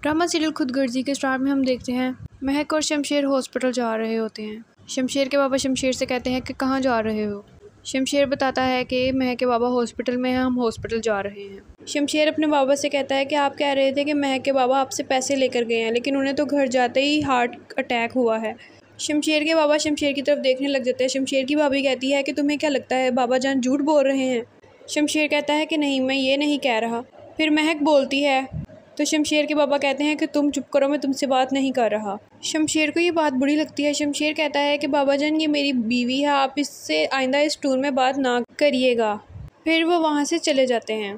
Drama serial खुदगर्जी के star में हम देखते हैं महक और शमशेर हॉस्पिटल जा रहे होते हैं। शमशेर के बाबा शमशेर से कहते हैं कि कहाँ जा रहे हो। शमशेर बताता है कि महक के बाबा हॉस्पिटल में हैं, हम हॉस्पिटल जा रहे हैं। शमशेर अपने बाबा से कहता है कि आप कह रहे थे कि महक के बाबा आपसे पैसे लेकर गए हैं, लेकिन उन्हें तो घर जाते ही हार्ट अटैक हुआ है। शमशेर के बाबा शमशेर की तरफ देखने लग जाते हैं। शमशेर की भाभी कहती है कि तुम्हें क्या लगता है बाबा जान झूठ बोल रहे हैं। शमशेर कहता है कि नहीं, मैं ये नहीं कह रहा। फिर महक बोलती है तो शमशेर के बाबा कहते हैं कि तुम चुप करो, मैं तुमसे बात नहीं कर रहा। शमशेर को ये बात बुरी लगती है। शमशेर कहता है कि बाबा जान ये मेरी बीवी है, आप इससे आइंदा इस टूर में बात ना करिएगा। फिर वो वहाँ से चले जाते हैं।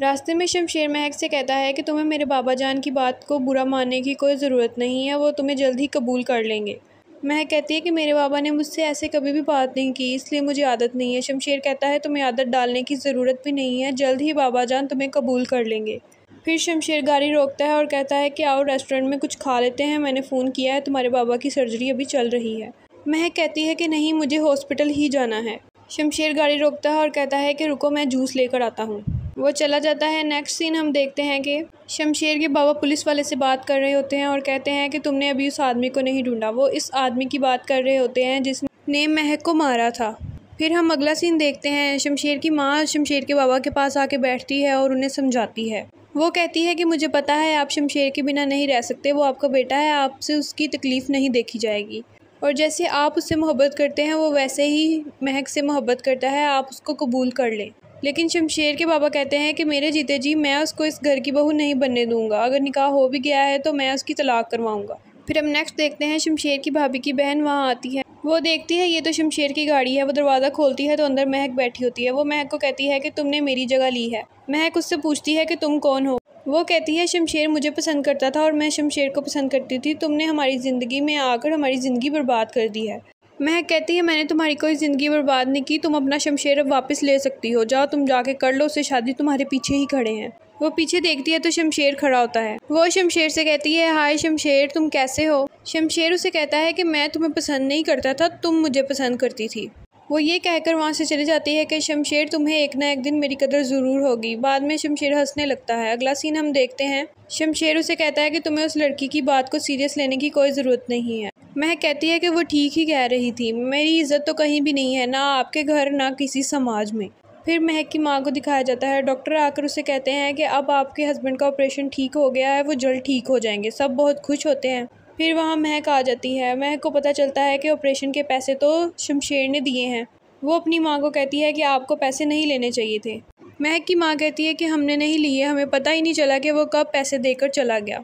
रास्ते में शमशेर महक से कहता है कि तुम्हें मेरे बाबा जान की बात को बुरा मानने की कोई ज़रूरत नहीं है, वो तुम्हें जल्द ही कबूल कर लेंगे। महक कहती है कि मेरे बाबा ने मुझसे ऐसे कभी भी बात नहीं की, इसलिए मुझे आदत नहीं है। शमशेर कहता है तुम्हें आदत डालने की ज़रूरत भी नहीं है, जल्द ही बाबा जान तुम्हें कबूल कर लेंगे। फिर शमशेर गाड़ी रोकता है और कहता है कि आओ रेस्टोरेंट में कुछ खा लेते हैं, मैंने फ़ोन किया है, तुम्हारे बाबा की सर्जरी अभी चल रही है। महक कहती है कि नहीं, मुझे हॉस्पिटल ही जाना है। शमशेर गाड़ी रोकता है और कहता है कि रुको, मैं जूस लेकर आता हूँ। वो चला जाता है। नेक्स्ट सीन हम देखते हैं कि शमशेर के बाबा पुलिस वाले से बात कर रहे होते हैं और कहते हैं कि तुमने अभी उस आदमी को नहीं ढूंढा। वो इस आदमी की बात कर रहे होते हैं जिसने महक को मारा था। फिर हम अगला सीन देखते हैं। शमशेर की माँ शमशेर के बाबा के पास आके बैठती है और उन्हें समझाती है। वो कहती है कि मुझे पता है आप शमशेर के बिना नहीं रह सकते, वो आपका बेटा है, आपसे उसकी तकलीफ़ नहीं देखी जाएगी। और जैसे आप उससे मोहब्बत करते हैं वो वैसे ही महक से मोहब्बत करता है, आप उसको कबूल कर लें। लेकिन शमशेर के बाबा कहते हैं कि मेरे जीते जी मैं उसको इस घर की बहू नहीं बनने दूंगा, अगर निकाह हो भी गया है तो मैं उसकी तलाक करवाऊंगा। फिर हम नेक्स्ट देखते हैं शमशेर की भाभी की बहन वहाँ आती है। वो देखती है ये तो शमशेर की गाड़ी है। वो दरवाज़ा खोलती है तो अंदर महक बैठी होती है। वो महक को कहती है कि तुमने मेरी जगह ली है। महक उससे पूछती है कि तुम कौन हो। वो कहती है शमशेर मुझे पसंद करता था और मैं शमशेर को पसंद करती थी, तुमने हमारी ज़िंदगी में आकर हमारी ज़िंदगी बर्बाद कर दी है। महक कहती है मैंने तुम्हारी कोई ज़िंदगी बर्बाद नहीं की, तुम अपना शमशेर अब वापस ले सकती हो, जाओ तुम जाके कर लो उससे शादी, तुम्हारे पीछे ही खड़े हैं। वो पीछे देखती है तो शमशेर खड़ा होता है। वो शमशेर से कहती है हाय शमशेर, तुम कैसे हो। शमशेर उसे कहता है कि मैं तुम्हें पसंद नहीं करता था, तुम मुझे पसंद करती थी। वो ये कहकर वहाँ से चली जाती है कि शमशेर तुम्हें एक ना एक दिन मेरी कदर ज़रूर होगी। बाद में शमशेर हंसने लगता है। अगला सीन हम देखते हैं। शमशेर उसे कहता है कि तुम्हें उस लड़की की बात को सीरियस लेने की कोई ज़रूरत नहीं है। महक कहती है कि वो ठीक ही कह रही थी, मेरी इज़्ज़त तो कहीं भी नहीं है, ना आपके घर ना किसी समाज में। फिर महक की माँ को दिखाया जाता है। डॉक्टर आकर उसे कहते हैं कि अब आपके हस्बैंड का ऑपरेशन ठीक हो गया है, वो जल्द ठीक हो जाएंगे। सब बहुत खुश होते हैं। फिर वहाँ महक आ जाती है। महक को पता चलता है कि ऑपरेशन के पैसे तो शमशेर ने दिए हैं। वो अपनी माँ को कहती है कि आपको पैसे नहीं लेने चाहिए थे। महक की माँ कहती है कि हमने नहीं लिए, हमें पता ही नहीं चला कि वो कब पैसे देकर चला गया।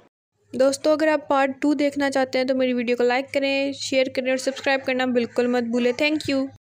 दोस्तों अगर आप पार्ट 2 देखना चाहते हैं तो मेरी वीडियो को लाइक करें, शेयर करें और सब्सक्राइब करना बिल्कुल मत भूलें। Thank you.